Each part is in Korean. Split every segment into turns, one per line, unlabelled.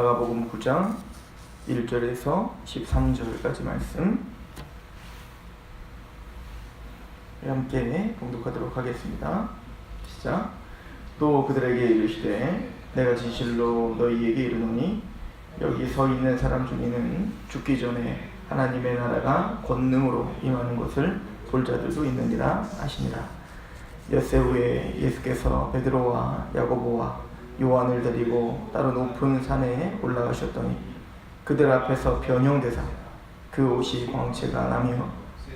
마가복음 9장 1절에서 13절까지 말씀 함께 봉독하도록 하겠습니다. 시작. 또 그들에게 이르시되 내가 진실로 너희에게 이르노니 여기 서 있는 사람 중에는 죽기 전에 하나님의 나라가 권능으로 임하는 것을 볼 자들도 있느니라 하시니라. 엿새 후에 예수께서 베드로와 야고보와 요한을 데리고 따로 높은 산에 올라가셨더니 그들 앞에서 변형되사 그 옷이 광채가 나며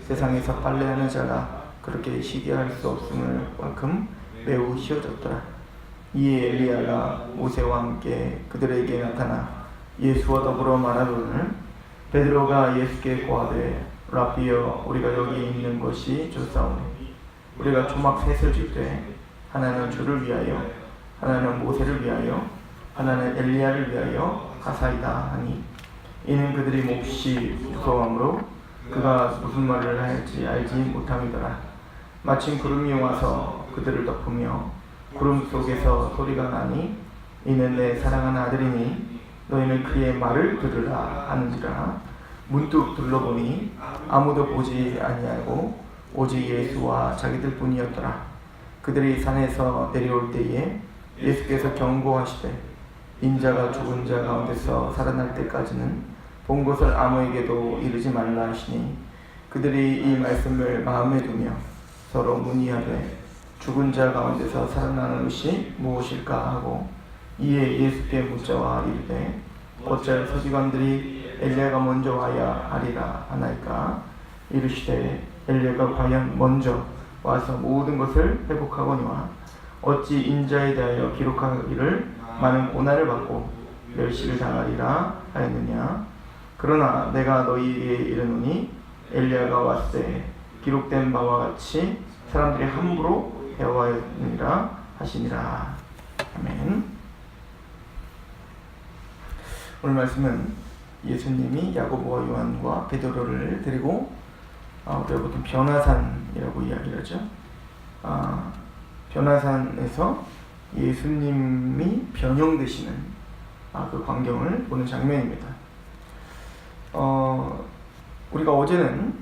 세상에서 빨래하는 자가 그렇게 희귀할 수 없을 만큼 매우 희어졌더라. 이에 엘리야가 모세와 함께 그들에게 나타나 예수와 더불어 말하거늘 베드로가 예수께 고하되 라비여 우리가 여기 있는 것이 좋사오니 우리가 초막 셋을 줄 때 하나는 주를 위하여 하나는 모세를 위하여 하나는 엘리야를 위하여 가사이다 하니 이는 그들이 몹시 무서워하므로 그가 무슨 말을 할지 알지 못함이더라. 마침 구름이 와서 그들을 덮으며 구름 속에서 소리가 나니 이는 내 사랑하는 아들이니 너희는 그의 말을 들으라 하는지라. 문득 둘러보니 아무도 보지 아니하고 오직 예수와 자기들 뿐이었더라. 그들이 산에서 내려올 때에 예수께서 경고하시되 인자가 죽은 자 가운데서 살아날 때까지는 본 것을 아무에게도 이르지 말라 하시니 그들이 이 말씀을 마음에 두며 서로 문의하되 죽은 자 가운데서 살아나는 것이 무엇일까 하고 이에 예수께 묻자와 이르되 어찌할 서기관들이 엘리야가 먼저 와야 하리라 하나이까. 이르시되 엘리야가 과연 먼저 와서 모든 것을 회복하거니와 어찌 인자에 대하여 기록하기를 많은 고난을 받고 멸시를 당하리라 하였느냐. 그러나 내가 너희에게 이르노니 엘리야가 왔을 때 기록된 바와 같이 사람들이 함부로 배워하였느니라 하시니라. 아멘. 오늘 말씀은 예수님이 야고보와 요한과 베드로를 데리고 우리가 보통 변화산이라고 이야기를 하죠. 변화산에서 예수님이 변형되시는 그 광경을 보는 장면입니다. 우리가 어제는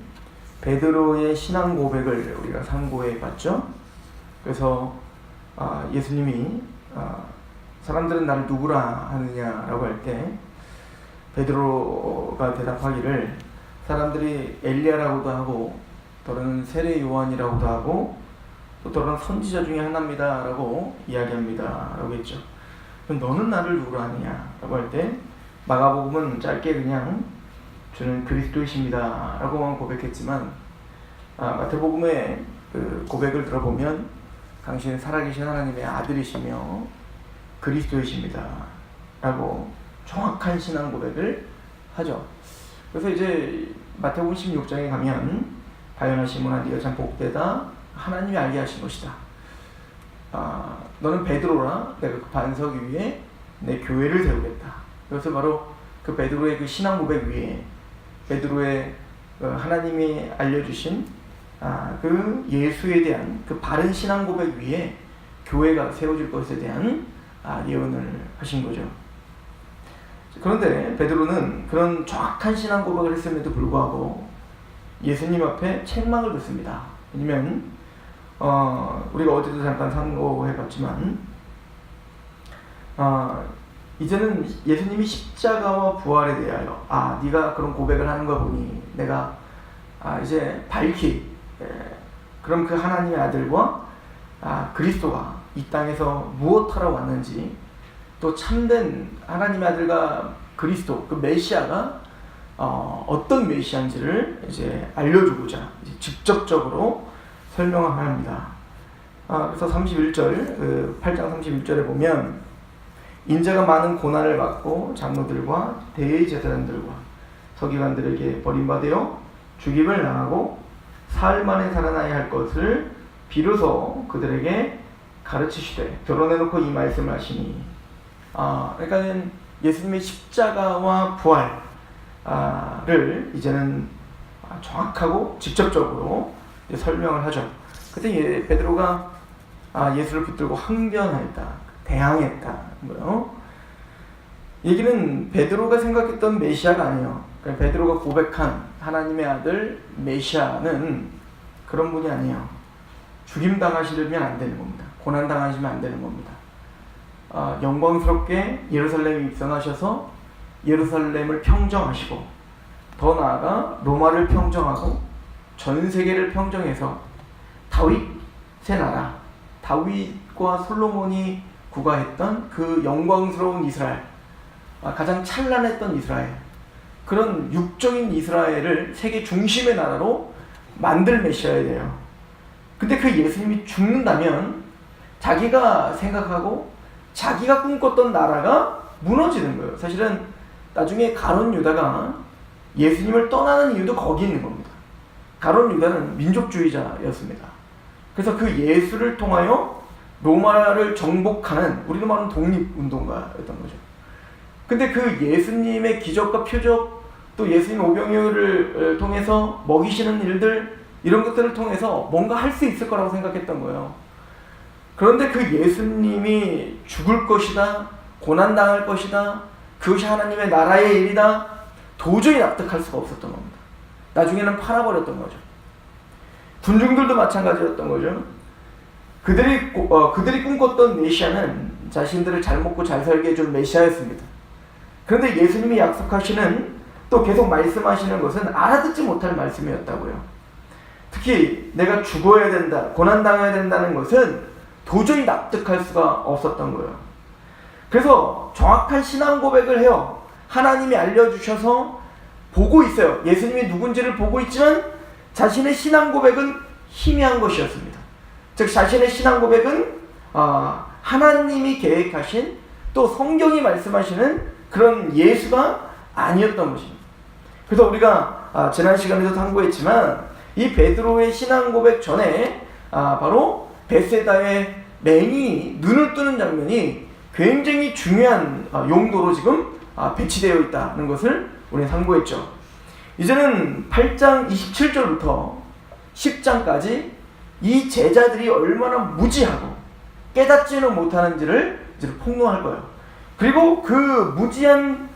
베드로의 신앙 고백을 우리가 상고해 봤죠. 그래서 예수님이 사람들은 나를 누구라 하느냐라고 할 때 베드로가 대답하기를 사람들이 엘리야라고도 하고 또는 세례 요한이라고도 하고 또 또는 선지자 중에 하나입니다 라고 이야기합니다 라고 했죠. 그럼 너는 나를 누구라 하느냐 라고 할 때 마가복음은 짧게 그냥 주는 그리스도이십니다 라고만 고백했지만 마태복음의 그 고백을 들어보면 당신은 살아계신 하나님의 아들이시며 그리스도이십니다 라고 정확한 신앙 고백을 하죠. 그래서 이제 마태복음 16장에 가면 바요나 시몬아 네가 참 복되다 하나님이 알게 하신 것이다. 너는 베드로라 내가 그 반석 위에 내 교회를 세우겠다. 그래서 바로 그 베드로의 그 신앙 고백 위에 베드로의 하나님이 알려주신 그 예수에 대한 그 바른 신앙 고백 위에 교회가 세워질 것에 대한 예언을 하신 거죠. 그런데 베드로는 그런 정확한 신앙 고백을 했음에도 불구하고 예수님 앞에 책망을 듣습니다. 왜냐면 우리가 어제도 잠깐 상고해봤지만 이제는 예수님이 십자가와 부활에 대하여 네가 그런 고백을 하는 거 보니 내가 이제 밝히 그럼 그 하나님의 아들과 그리스도가 이 땅에서 무엇하러 왔는지 또 참된 하나님의 아들과 그리스도 그 메시아가 어떤 메시아인지를 이제 알려주고자 이제 직접적으로 설명합니다. 그래서 31절 8장 31절에 보면 인자가 많은 고난을 받고 장로들과 대제사장들과 서기관들에게 버림받아 죽임을 당하고 사흘 만에 살아나야 할 것을 비로소 그들에게 가르치시되 드러내놓고 이 말씀을 하시니 그러니까 예수님의 십자가와 부활을 이제는 정확하고 직접적으로 설명을 하죠. 그때 베드로가 예수를 붙들고 항변했다, 대항했다. 얘기는 베드로가 생각했던 메시아가 아니에요. 그러니까 베드로가 고백한 하나님의 아들 메시아는 그런 분이 아니에요. 죽임당하시려면 안 되는 겁니다. 고난당하시면 안 되는 겁니다. 영광스럽게 예루살렘에 입성하셔서 예루살렘을 평정하시고 더 나아가 로마를 평정하고 전 세계를 평정해서 다윗의 나라, 다윗과 솔로몬이 구가했던 그 영광스러운 이스라엘, 가장 찬란했던 이스라엘, 그런 육적인 이스라엘을 세계 중심의 나라로 만들 메시아야 돼요. 근데 그 예수님이 죽는다면 자기가 생각하고 자기가 꿈꿨던 나라가 무너지는 거예요. 사실은 나중에 가룟 유다가 예수님을 떠나는 이유도 거기 있는 겁니다. 가룟 유다는 민족주의자였습니다. 그래서 그 예수를 통하여 로마를 정복하는, 우리로 말하는 독립운동가였던 거죠. 근데 그 예수님의 기적과 표적, 또 예수님 오병이어를 통해서 먹이시는 일들, 이런 것들을 통해서 뭔가 할 수 있을 거라고 생각했던 거예요. 그런데 그 예수님이 죽을 것이다, 고난당할 것이다, 그것이 하나님의 나라의 일이다, 도저히 납득할 수가 없었던 겁니다. 나중에는 팔아버렸던 거죠. 군중들도 마찬가지였던 거죠. 그들이 꿈꿨던 메시아는 자신들을 잘 먹고 잘 살게 해줄 메시아였습니다. 그런데 예수님이 약속하시는, 또 계속 말씀하시는 것은 알아듣지 못할 말씀이었다고요. 특히 내가 죽어야 된다, 고난당해야 된다는 것은 도저히 납득할 수가 없었던 거예요. 그래서 정확한 신앙 고백을 해요. 하나님이 알려주셔서 보고 있어요. 예수님이 누군지를 보고 있지만 자신의 신앙 고백은 희미한 것이었습니다. 즉 자신의 신앙 고백은 하나님이 계획하신, 또 성경이 말씀하시는 그런 예수가 아니었던 것입니다. 그래서 우리가 지난 시간에도 상고했지만 이 베드로의 신앙 고백 전에 바로 베세다의 맹인이 눈을 뜨는 장면이 굉장히 중요한 용도로 지금 배치되어 있다는 것을 우리는 상고했죠. 이제는 8장 27절부터 10장까지 이 제자들이 얼마나 무지하고 깨닫지는 못하는지를 이제 폭로할 거예요. 그리고 그 무지한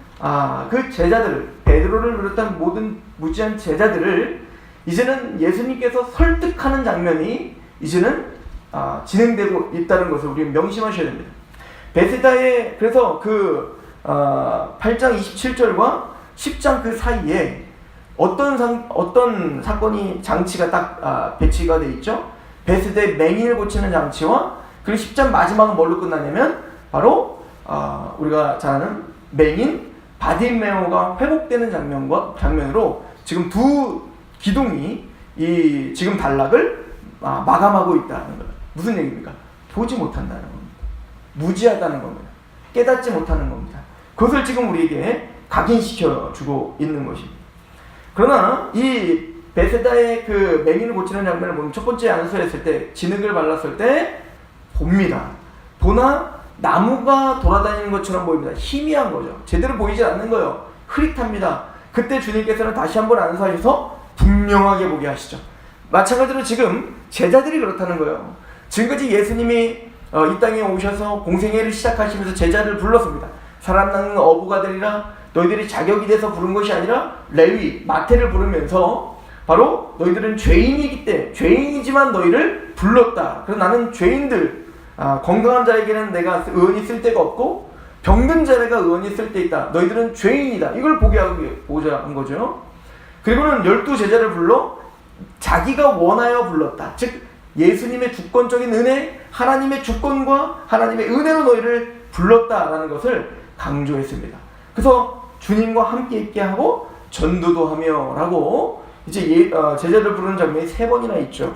그 제자들을, 베드로를 비롯한 모든 무지한 제자들을 이제는 예수님께서 설득하는 장면이 이제는 진행되고 있다는 것을 우리는 명심하셔야 됩니다. 베세다의, 그래서 그 8장 27절과 10장 그 사이에 어떤 사건이, 장치가 딱 배치가 되어 있죠. 베세다의 맹인을 고치는 장치와, 그리고 10장 마지막은 뭘로 끝나냐면 바로 우리가 잘 아는 맹인 바디메오가 회복되는 장면으로 지금 두 기둥이 이 지금 단락을 마감하고 있다는 거예요. 무슨 얘기입니까? 보지 못한다는 겁니다. 무지하다는 겁니다. 깨닫지 못하는 겁니다. 그것을 지금 우리에게 각인시켜 주고 있는 것입니다. 그러나 이 베세다의 그 맹인을 고치는 장면을 보면 첫 번째 안수했을 때, 진흙을 발랐을 때 봅니다. 보나 나무가 돌아다니는 것처럼 보입니다. 희미한 거죠. 제대로 보이지 않는 거예요. 흐릿합니다. 그때 주님께서는 다시 한번 안수하셔서 분명하게 보게 하시죠. 마찬가지로 지금 제자들이 그렇다는 거예요. 지금까지 예수님이 이 땅에 오셔서 공생애를 시작하시면서 제자를 불렀습니다. 사람 낳는 어부가 되리라. 너희들이 자격이 돼서 부른 것이 아니라 레위, 마태를 부르면서 바로 너희들은 죄인이기 때문에, 죄인이지만 너희를 불렀다. 그래서 나는 죄인들, 건강한 자에게는 내가 의원이 쓸 데가 없고 병든 자에게 의원이 쓸 데 있다. 너희들은 죄인이다. 이걸 보고자 한 거죠. 그리고는 12제자를 불러 자기가 원하여 불렀다. 즉 예수님의 주권적인 은혜, 하나님의 주권과 하나님의 은혜로 너희를 불렀다라는 것을 강조했습니다. 그래서 주님과 함께 있게 하고 전도도 하며 라고 이제 제자를 부르는 장면이 3번이나 있죠.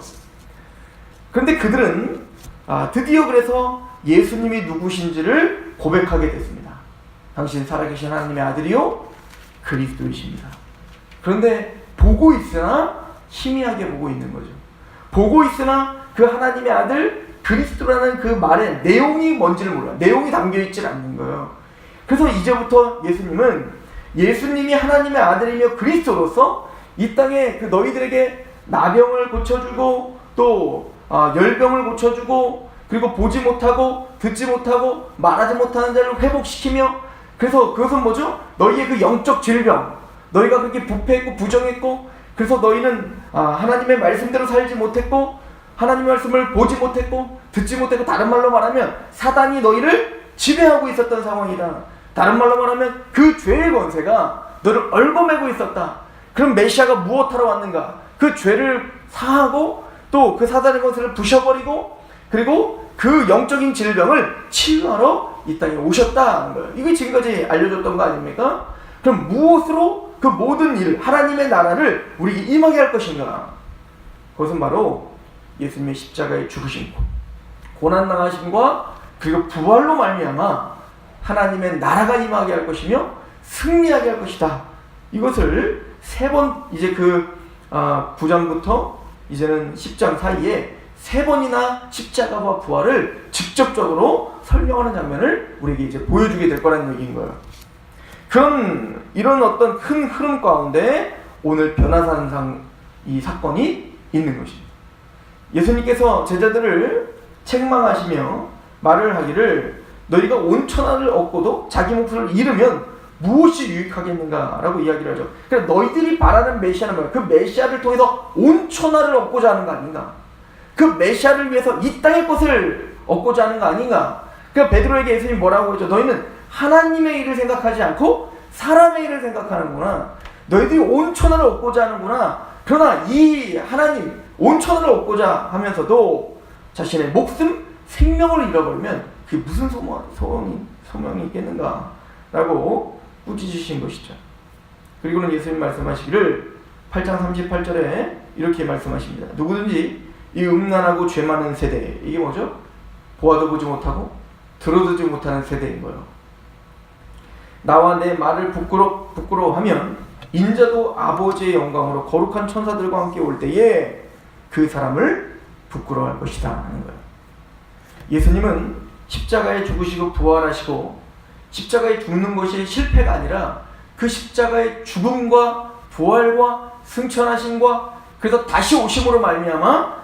그런데 그들은 드디어 그래서 예수님이 누구신지를 고백하게 됐습니다. 당신 살아계신 하나님의 아들이요 그리스도이십니다. 그런데 보고 있으나 희미하게 보고 있는 거죠. 보고 있으나 그 하나님의 아들 그리스도라는 그 말의 내용이 뭔지를 몰라요. 내용이 담겨있지 않는 거예요. 그래서 이제부터 예수님이 하나님의 아들이며 그리스도로서 이 땅에 그 너희들에게 나병을 고쳐주고 또 열병을 고쳐주고 그리고 보지 못하고 듣지 못하고 말하지 못하는 자를 회복시키며 그래서 그것은 뭐죠? 너희의 그 영적 질병, 너희가 그렇게 부패했고 부정했고, 그래서 너희는 하나님의 말씀대로 살지 못했고, 하나님의 말씀을 보지 못했고 듣지 못했고, 다른 말로 말하면 사단이 너희를 지배하고 있었던 상황이다. 다른 말로 말하면 그 죄의 권세가 너를 얽어매고 있었다. 그럼 메시아가 무엇하러 왔는가? 그 죄를 사하고 또 그 사단의 권세를 부셔버리고, 그리고 그 영적인 질병을 치유하러 이 땅에 오셨다는 거예요. 이게 지금까지 알려줬던 거 아닙니까? 그럼 무엇으로 그 모든 일, 하나님의 나라를 우리에게 임하게 할 것인가? 그것은 바로 예수님의 십자가의 죽으심과 고난당하심과 그리고 부활로 말미암아 하나님의 나라가 임하게 할 것이며 승리하게 할 것이다. 이것을 세 번, 이제 그 9장부터 이제는 10장 사이에 세 번이나 십자가와 부활을 직접적으로 설명하는 장면을 우리에게 이제 보여주게 될 거라는 얘기인 거예요. 이런 어떤 큰 흐름 가운데 오늘 변화산상 이 사건이 있는 것입니다. 예수님께서 제자들을 책망하시며 말을 하기를 너희가 온 천하를 얻고도 자기 목숨을 잃으면 무엇이 유익하겠는가 라고 이야기를 하죠. 그러니까 너희들이 바라는 메시아는 뭐야? 그 메시아를 통해서 온 천하를 얻고자 하는 거 아닌가? 그 메시아를 위해서 이 땅의 것을 얻고자 하는 거 아닌가? 그러니까 베드로에게 예수님이 뭐라고 그러죠? 너희는 하나님의 일을 생각하지 않고 사람의 일을 생각하는구나. 너희들이 온 천하를 얻고자 하는구나. 그러나 이 하나님 온 천하를 얻고자 하면서도 자신의 목숨, 생명을 잃어버리면 그게 무슨 소망이 있겠는가 라고 꾸짖으신 것이죠. 그리고는 예수님 말씀하시기를 8장 38절에 이렇게 말씀하십니다. 누구든지 이 음란하고 죄 많은 세대, 이게 뭐죠? 보아도 보지 못하고 들어두지 못하는 세대인 거예요. 나와 내 말을 부끄러워하면 인자도 아버지의 영광으로 거룩한 천사들과 함께 올 때에 그 사람을 부끄러워할 것이다 하는 거예요. 예수님은 십자가에 죽으시고 부활하시고 십자가에 죽는 것이 실패가 아니라 그 십자가의 죽음과 부활과 승천하심과 그래서 다시 오심으로 말미암아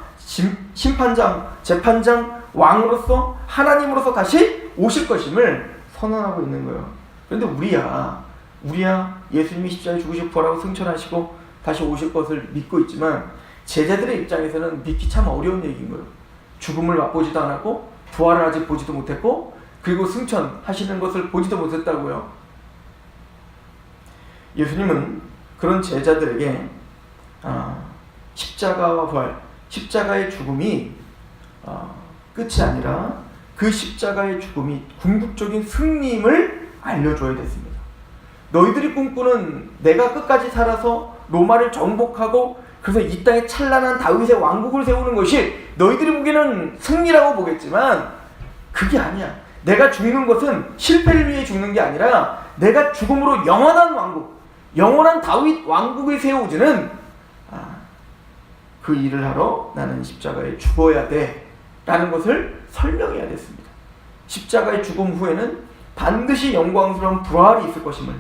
심판장, 재판장, 왕으로서 하나님으로서 다시 오실 것임을 선언하고 있는 거예요. 그런데 우리야 예수님이 십자가에 죽으시고 부활하고 승천하시고 다시 오실 것을 믿고 있지만 제자들의 입장에서는 믿기 참 어려운 얘기인 거예요. 죽음을 맛보지도 않았고 부활을 아직 보지도 못했고 그리고 승천하시는 것을 보지도 못했다고요. 예수님은 그런 제자들에게 십자가와 부활, 십자가의 죽음이 끝이 아니라 그 십자가의 죽음이 궁극적인 승리임을 알려줘야 됐습니다. 너희들이 꿈꾸는 내가 끝까지 살아서 로마를 정복하고 그래서 이 땅에 찬란한 다윗의 왕국을 세우는 것이 너희들이 보기에는 승리라고 보겠지만 그게 아니야. 내가 죽는 것은 실패를 위해 죽는 게 아니라 내가 죽음으로 영원한 왕국, 영원한 다윗 왕국을 세우지는 그 일을 하러 나는 십자가에 죽어야 돼 라는 것을 설명해야 됐습니다. 십자가의 죽음 후에는 반드시 영광스러운 부활이 있을 것임을,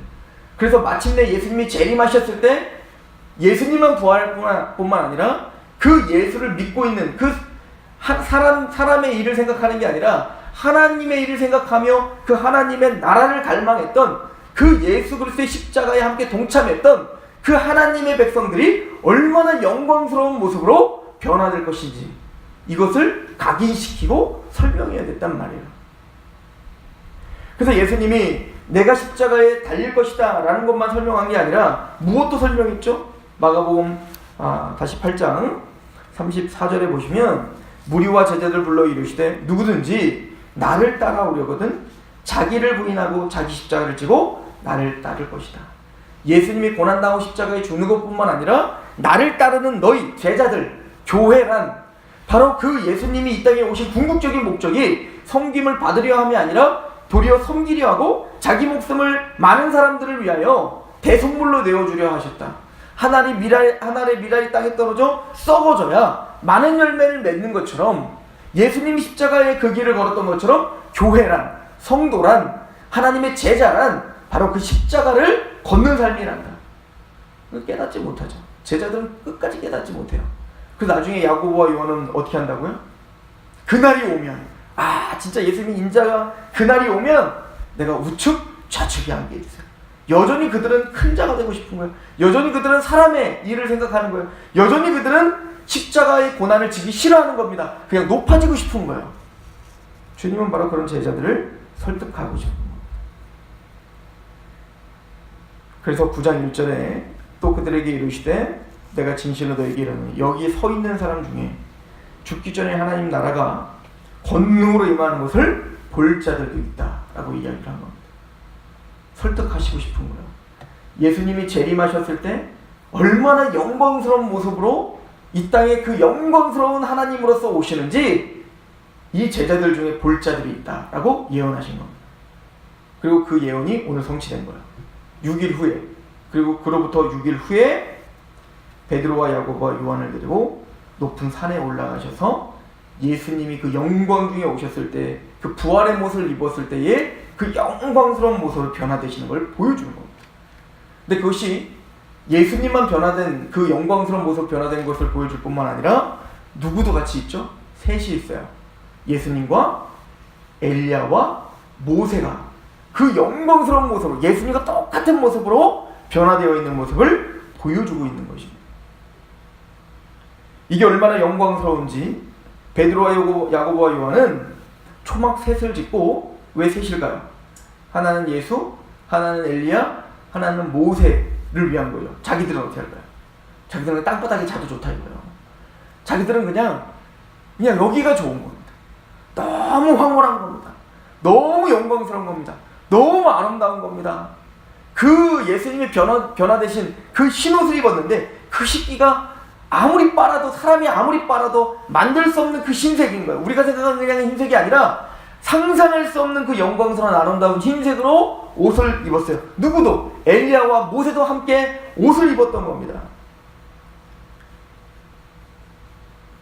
그래서 마침내 예수님이 재림하셨을 때 예수님만 부활할 뿐만 아니라 그 예수를 믿고 있는 그 사람의 일을 생각하는 게 아니라 하나님의 일을 생각하며 그 하나님의 나라를 갈망했던 그 예수 그리스도의 십자가에 함께 동참했던 그 하나님의 백성들이 얼마나 영광스러운 모습으로 변화될 것인지 이것을 각인시키고 설명해야 됐단 말이에요. 그래서 예수님이 내가 십자가에 달릴 것이다 라는 것만 설명한 게 아니라 무엇도 설명했죠? 마가복음 다시 8장 34절에 보시면 무리와 제자들 불러 이르시되 누구든지 나를 따라오려거든 자기를 부인하고 자기 십자가를 지고 나를 따를 것이다. 예수님이 고난당하고 십자가에 죽는 것뿐만 아니라 나를 따르는 너희 제자들, 교회란 바로 그 예수님이 이 땅에 오신 궁극적인 목적이 섬김을 받으려 함이 아니라 도리어 섬기려 하고 자기 목숨을 많은 사람들을 위하여 대속물로 내어주려 하셨다. 하나의 미랄이 땅에 떨어져 썩어져야 많은 열매를 맺는 것처럼 예수님이 십자가의 그 길을 걸었던 것처럼 교회란, 성도란, 하나님의 제자란 바로 그 십자가를 걷는 삶이란다. 깨닫지 못하죠. 제자들은 끝까지 깨닫지 못해요. 그 나중에 야고보와 요한은 어떻게 한다고요? 그날이 오면 진짜 예수님이 인자가 그날이 오면 내가 우측 좌측에 앉게 해주세요. 여전히 그들은 큰 자가 되고 싶은 거예요. 여전히 그들은 사람의 일을 생각하는 거예요. 여전히 그들은 십자가의 고난을 지기 싫어하는 겁니다. 그냥 높아지고 싶은 거예요. 주님은 바로 그런 제자들을 설득하고 싶은 거예요. 그래서 9장 1절에 또 그들에게 이르시되 내가 진실로 너에게 이르노니 여기 서 있는 사람 중에 죽기 전에 하나님 나라가 권능으로 임하는 것을 볼 자들도 있다 라고 이야기를 한 겁니다. 설득하시고 싶은 거예요. 예수님이 재림하셨을 때 얼마나 영광스러운 모습으로 이 땅에 그 영광스러운 하나님으로서 오시는지 이 제자들 중에 볼 자들이 있다 라고 예언하신 겁니다. 그리고 그 예언이 오늘 성취된 거예요. 6일 후에, 그리고 그로부터 6일 후에 베드로와 야고보와 요한을 데리고 높은 산에 올라가셔서 예수님이 그 영광 중에 오셨을 때, 그 부활의 모습을 입었을 때에 그 영광스러운 모습으로 변화되시는 걸 보여주는 겁니다. 근데 그것이 예수님만 변화된, 그 영광스러운 모습으로 변화된 것을 보여줄 뿐만 아니라 누구도 같이 있죠? 셋이 있어요. 예수님과 엘리야와 모세가 그 영광스러운 모습으로, 예수님과 똑같은 모습으로 변화되어 있는 모습을 보여주고 있는 것입니다. 이게 얼마나 영광스러운지 베드로와 야고보와 요한은 초막 셋을 짓고, 왜 셋일까요? 하나는 예수, 하나는 엘리야, 하나는 모세를 위한 거죠. 자기들은 어떻게 할까요? 자기들은 땅바닥에 자도 좋다 이거예요. 자기들은 그냥 여기가 좋은 겁니다. 너무 황홀한 겁니다. 너무 영광스러운 겁니다. 너무 아름다운 겁니다. 그 예수님이 변화되신 그 흰옷을 입었는데 그 식기가 아무리 빨아도, 사람이 아무리 빨아도 만들 수 없는 그 흰색인 거예요. 우리가 생각하는 그냥 흰색이 아니라 상상할 수 없는 그 영광스러운 아름다운 흰색으로 옷을 입었어요. 누구도, 엘리야와 모세도 함께 옷을 입었던 겁니다.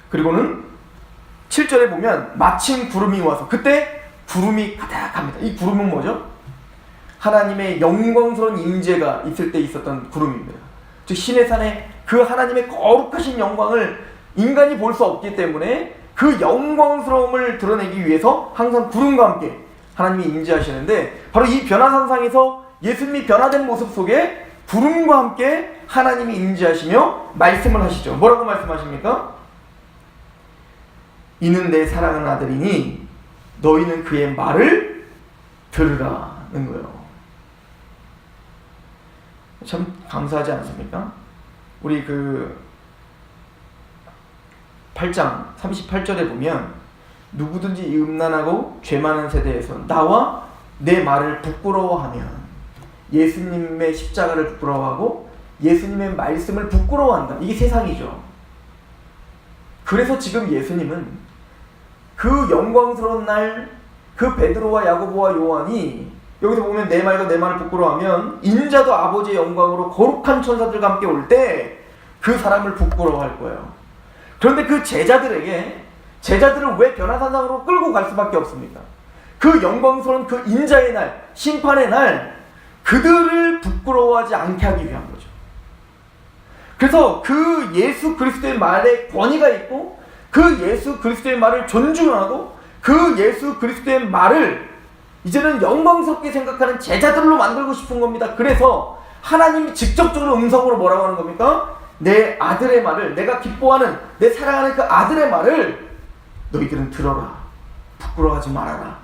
그리고는 7절에 보면 마침 구름이 와서, 그때 구름이 가득합니다. 이 구름은 뭐죠? 하나님의 영광스러운 임재가 있을 때 있었던 구름입니다. 즉 시내산에 그 하나님의 거룩하신 영광을 인간이 볼 수 없기 때문에 그 영광스러움을 드러내기 위해서 항상 구름과 함께 하나님이 임재하시는데, 바로 이 변화산상에서 예수님이 변화된 모습 속에 구름과 함께 하나님이 임재하시며 말씀을 하시죠. 뭐라고 말씀하십니까? 이는 내 사랑하는 아들이니 너희는 그의 말을 들으라는 거예요. 참 감사하지 않습니까? 우리 그 8장 38절에 보면 누구든지 이 음란하고 죄 많은 세대에서 나와 내 말을 부끄러워하면, 예수님의 십자가를 부끄러워하고 예수님의 말씀을 부끄러워한다. 이게 세상이죠. 그래서 지금 예수님은 그 영광스러운 날, 그 베드로와 야고보와 요한이, 여기서 보면 내 말과 내 말을 부끄러워하면 인자도 아버지의 영광으로 거룩한 천사들과 함께 올 때 그 사람을 부끄러워할 거예요. 그런데 그 제자들에게, 제자들을 왜 변화산상으로 끌고 갈 수밖에 없습니까? 그 영광스러운 그 인자의 날, 심판의 날, 그들을 부끄러워하지 않게 하기 위한 거죠. 그래서 그 예수 그리스도의 말에 권위가 있고, 그 예수 그리스도의 말을 존중하고, 그 예수 그리스도의 말을 이제는 영광스럽게 생각하는 제자들로 만들고 싶은 겁니다. 그래서 하나님이 직접적으로 음성으로 뭐라고 하는 겁니까? 내 아들의 말을, 내가 기뻐하는, 내 사랑하는 그 아들의 말을 너희들은 들어라. 부끄러워하지 말아라.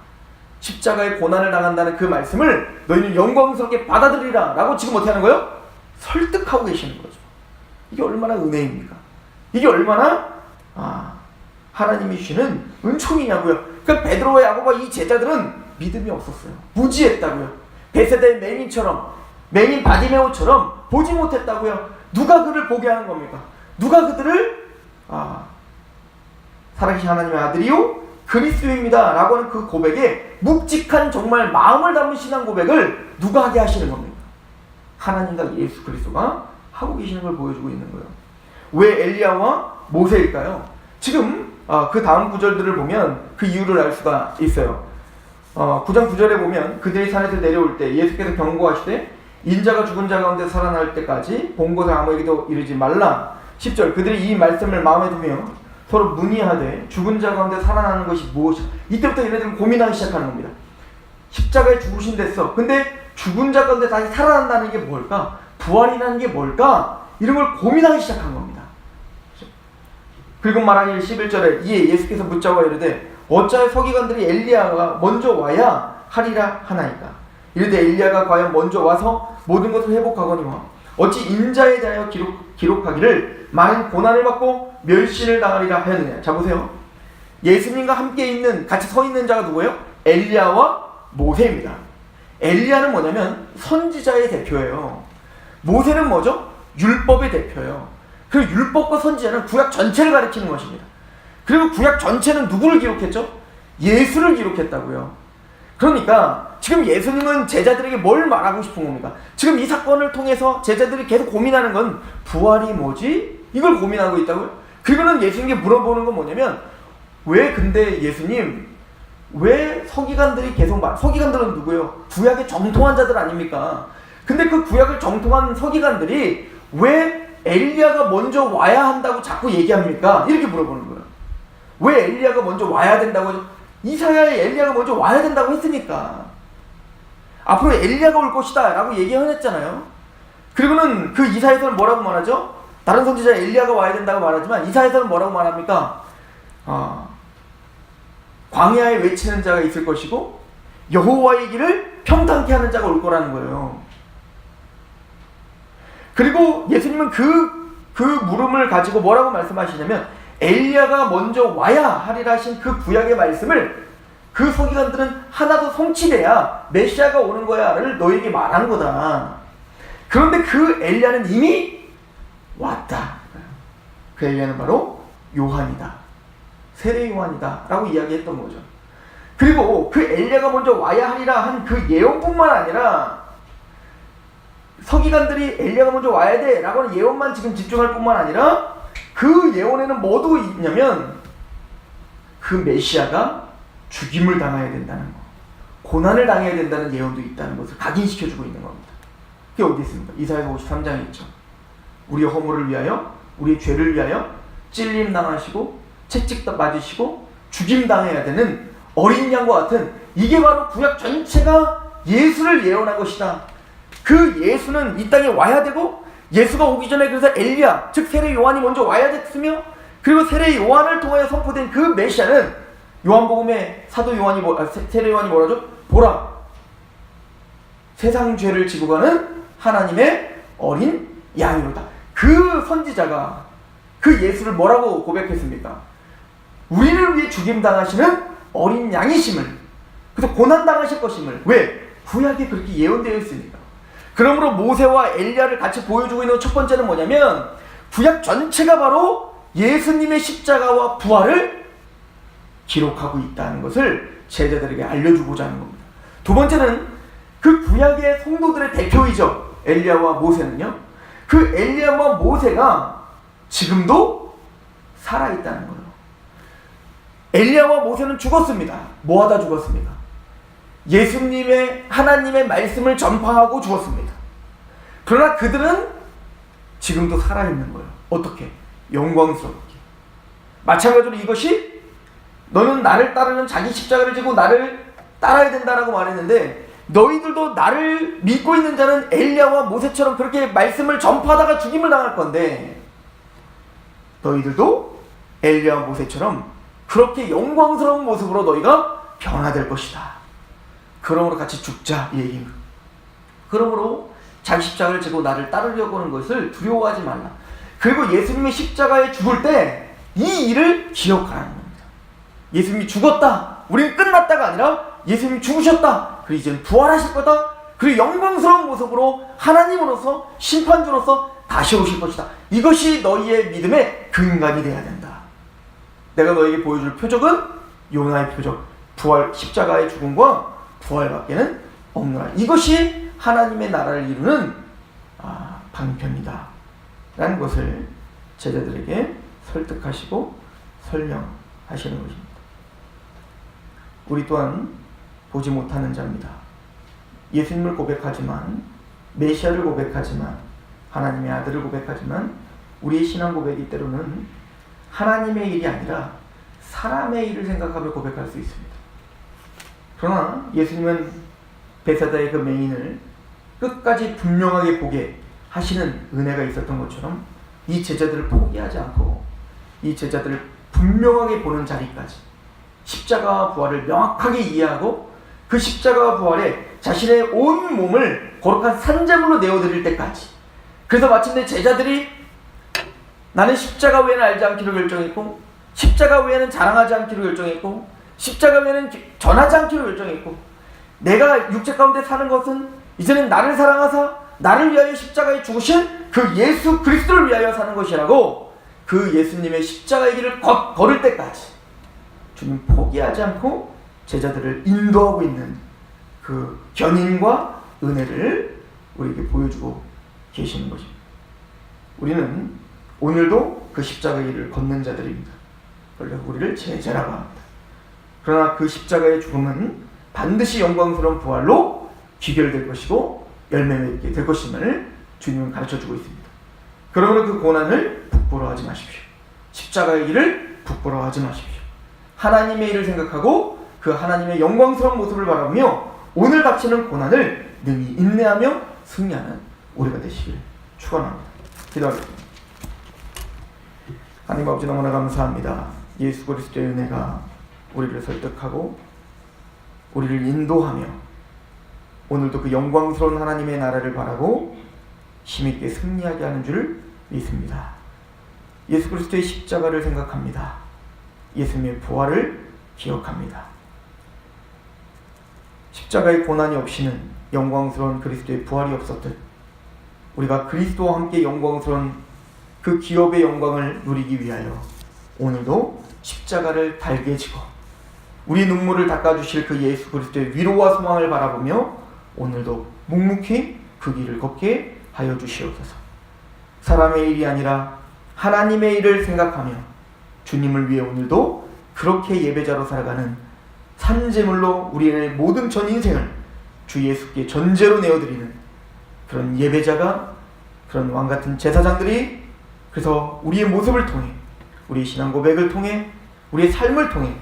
십자가의 고난을 당한다는 그 말씀을 너희는 영광스럽게 받아들이라 라고 지금 어떻게 하는 거예요? 설득하고 계시는 거죠. 이게 얼마나 은혜입니까? 이게 얼마나 하나님이 주시는 은총이냐고요. 그러니까 베드로와 야고보와 이 제자들은 믿음이 없었어요. 무지했다고요. 베세다의 맹인 바디메오처럼 보지 못했다고요. 누가 그를 보게 하는 겁니까? 누가 그들을 살아계신 하나님의 아들이요 그리스도입니다 라고 하는 그 고백에, 묵직한 정말 마음을 담은 신앙 고백을 누가 하게 하시는 겁니까? 하나님과 예수 그리스도가 하고 계시는 걸 보여주고 있는 거예요. 왜 엘리야와 모세일까요? 지금 그 다음 구절들을 보면 그 이유를 알 수가 있어요. 9장 9절에 보면 그들이 산에서 내려올 때 예수께서 경고하시되 인자가 죽은 자 가운데 살아날 때까지 본 곳에 아무에게도 이르지 말라. 10절 그들이 이 말씀을 마음에 두며 서로 문의하되 죽은 자 가운데 살아나는 것이 무엇이냐. 이때부터 얘네들은 고민하기 시작하는 겁니다. 십자가에 죽으신 됐어. 근데 죽은 자 가운데 다시 살아난다는 게 뭘까? 부활이라는 게 뭘까? 이런 걸 고민하기 시작한 겁니다. 그리고 말하길 11절에 이에 예수께서 묻자와 이르되 어찌하여 서기관들이 엘리야가 먼저 와야 하리라 하나이까? 이르되 엘리야가 과연 먼저 와서 모든 것을 회복하거니와 어찌 인자에 대하여 기록하기를 많은 고난을 받고 멸시를 당하리라 하였느냐. 자 보세요. 예수님과 함께 있는 같이 서 있는 자가 누구예요? 엘리야와 모세입니다. 엘리야는 뭐냐면 선지자의 대표예요. 모세는 뭐죠? 율법의 대표예요. 그 율법과 선지자는 구약 전체를 가리키는 것입니다. 그리고 구약 전체는 누구를 기록했죠? 예수를 기록했다고요. 그러니까 지금 예수님은 제자들에게 뭘 말하고 싶은 겁니까? 지금 이 사건을 통해서 제자들이 계속 고민하는 건 부활이 뭐지? 이걸 고민하고 있다고요. 그리고는 예수님께 물어보는 건 뭐냐면 왜 근데 예수님 왜 서기관들이 계속 서기관들은 누구예요? 구약의 정통한 자들 아닙니까? 근데 그 구약을 정통한 서기관들이 왜 엘리야가 먼저 와야 한다고 자꾸 얘기합니까? 이렇게 물어보는 거예요. 왜 엘리야가 먼저 와야 된다고? 이사야에 엘리야가 먼저 와야 된다고 했으니까. 앞으로 엘리야가 올 것이다 라고 얘기했잖아요. 그리고는 그 이사야서는 뭐라고 말하죠? 다른 선지자 엘리야가 와야 된다고 말하지만 이사야서는 뭐라고 말합니까? 광야에 외치는 자가 있을 것이고 여호와의 길을 평탄케 하는 자가 올 거라는 거예요. 그리고 예수님은 그 물음을 가지고 뭐라고 말씀하시냐면 엘리야가 먼저 와야 하리라 하신 그 구약의 말씀을 그 서기관들은 하나도 성취돼야 메시아가 오는 거야를 너에게 말한 거다. 그런데 그 엘리야는 이미 왔다. 그 엘리야는 바로 요한이다. 세례 요한이다 라고 이야기했던 거죠. 그리고 그 엘리야가 먼저 와야 하리라 한 그 예언뿐만 아니라 서기관들이 엘리야가 먼저 와야 돼 라고 하는 예언만 지금 집중할 뿐만 아니라 그 예언에는 뭐도 있냐면 그 메시아가 죽임을 당해야 된다는 거, 고난을 당해야 된다는 예언도 있다는 것을 각인시켜주고 있는 겁니다. 그게 어디 있습니까? 이사야 53장에 있죠. 우리의 허물을 위하여, 우리의 죄를 위하여 찔림 당하시고 채찍 맞으시고 죽임 당해야 되는 어린 양과 같은, 이게 바로 구약 전체가 예수를 예언한 것이다. 그 예수는 이 땅에 와야 되고, 예수가 오기 전에 그래서 엘리야, 즉 세례 요한이 먼저 와야 됐으며, 그리고 세례 요한을 통하여 선포된 그 메시아는 요한복음에 사도 요한이 세례 요한이 뭐라죠? 보라, 세상 죄를 지고 가는 하나님의 어린 양이로다. 그 선지자가 그 예수를 뭐라고 고백했습니까? 우리를 위해 죽임 당하시는 어린 양이심을, 그래서 고난 당하실 것임을. 왜? 구약에 그렇게 예언되어 있으니까. 그러므로 모세와 엘리야를 같이 보여주고 있는 첫 번째는 뭐냐면 구약 전체가 바로 예수님의 십자가와 부활을 기록하고 있다는 것을 제자들에게 알려주고자 하는 겁니다. 두 번째는 그 구약의 성도들의 대표이죠. 엘리야와 모세는요, 그 엘리야와 모세가 지금도 살아있다는 거예요. 엘리야와 모세는 죽었습니다. 뭐하다 죽었습니까? 예수님의, 하나님의 말씀을 전파하고 죽었습니다. 그러나 그들은 지금도 살아있는 거예요. 어떻게? 영광스럽게. 마찬가지로 이것이 너는 나를 따르는 자기 십자가를 지고 나를 따라야 된다라고 말했는데, 너희들도 나를 믿고 있는 자는 엘리야와 모세처럼 그렇게 말씀을 전파하다가 죽임을 당할 건데, 너희들도 엘리야와 모세처럼 그렇게 영광스러운 모습으로 너희가 변화될 것이다. 그러므로 같이 죽자 이 얘기입니다. 그러므로 자기 십자가를 지고 나를 따르려고 하는 것을 두려워하지 말라. 그리고 예수님의 십자가에 죽을 때 이 일을 기억하라는 겁니다. 예수님이 죽었다, 우린 끝났다가 아니라 예수님이 죽으셨다, 그리고 이제는 부활하실 거다, 그리고 영광스러운 모습으로 하나님으로서 심판주로서 다시 오실 것이다. 이것이 너희의 믿음의 근간이 되어야 된다. 내가 너에게 보여줄 표적은 요나의 표적, 부활, 십자가의 죽음과 부활밖에는 없노라. 이것이 하나님의 나라를 이루는 방편이다 라는 것을 제자들에게 설득하시고 설명하시는 것입니다. 우리 또한 보지 못하는 자입니다. 예수님을 고백하지만, 메시아를 고백하지만, 하나님의 아들을 고백하지만, 우리의 신앙 고백이 때로는 하나님의 일이 아니라 사람의 일을 생각하며 고백할 수 있습니다. 그러나 예수님은 베사다의 그 맹인을 끝까지 분명하게 보게 하시는 은혜가 있었던 것처럼 이 제자들을 포기하지 않고 이 제자들을 분명하게 보는 자리까지 십자가와 부활을 명확하게 이해하고 그 십자가와 부활에 자신의 온 몸을 거룩한 산제물로 내어드릴 때까지, 그래서 마침내 제자들이 나는 십자가 외에는 알지 않기로 결정했고 십자가 외에는 자랑하지 않기로 결정했고 십자가 외에는 전하지 않기로 결정했고 내가 육체 가운데 사는 것은 이제는 나를 사랑하사 나를 위하여 십자가에 죽으신 그 예수 그리스도를 위하여 사는 것이라고 그 예수님의 십자가의 길을 걸을 때까지 주님 포기하지 않고 제자들을 인도하고 있는 그 견인과 은혜를 우리에게 보여주고 계시는 것입니다. 우리는 오늘도 그 십자가의 길을 걷는 자들입니다. 원래 우리를 제자라고 합니다. 그러나 그 십자가의 죽음은 반드시 영광스러운 부활로 귀결될 것이고 열매 맺게 될 것임을 주님은 가르쳐주고 있습니다. 그러므로 그 고난을 부끄러워하지 마십시오. 십자가의 길을 부끄러워하지 마십시오. 하나님의 일을 생각하고 그 하나님의 영광스러운 모습을 바라보며 오늘 닥치는 고난을 능히 인내하며 승리하는 우리가 되시길 축원합니다. 기도하겠습니다. 하나님 아버지, 너무나 감사합니다. 예수 그리스도의 은혜가 우리를 설득하고 우리를 인도하며 오늘도 그 영광스러운 하나님의 나라를 바라고 힘있게 승리하게 하는 줄 믿습니다. 예수 그리스도의 십자가를 생각합니다. 예수님의 부활을 기억합니다. 십자가의 고난이 없이는 영광스러운 그리스도의 부활이 없었듯 우리가 그리스도와 함께 영광스러운 그 기업의 영광을 누리기 위하여 오늘도 십자가를 달게 지고 우리 눈물을 닦아주실 그 예수 그리스도의 위로와 소망을 바라보며 오늘도 묵묵히 그 길을 걷게 하여 주시옵소서. 사람의 일이 아니라 하나님의 일을 생각하며 주님을 위해 오늘도 그렇게 예배자로 살아가는 산제물로 우리의 모든 전 인생을 주 예수께 전제로 내어드리는 그런 예배자가, 그런 왕같은 제사장들이 그래서 우리의 모습을 통해, 우리의 신앙 고백을 통해, 우리의 삶을 통해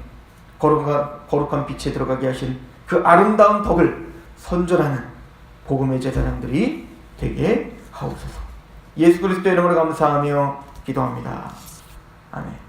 거룩한 빛에 들어가게 하신 그 아름다운 덕을 선전하는 복음의 제사장들이 되게 하옵소서. 예수 그리스도의 이름으로 감사하며 기도합니다. 아멘.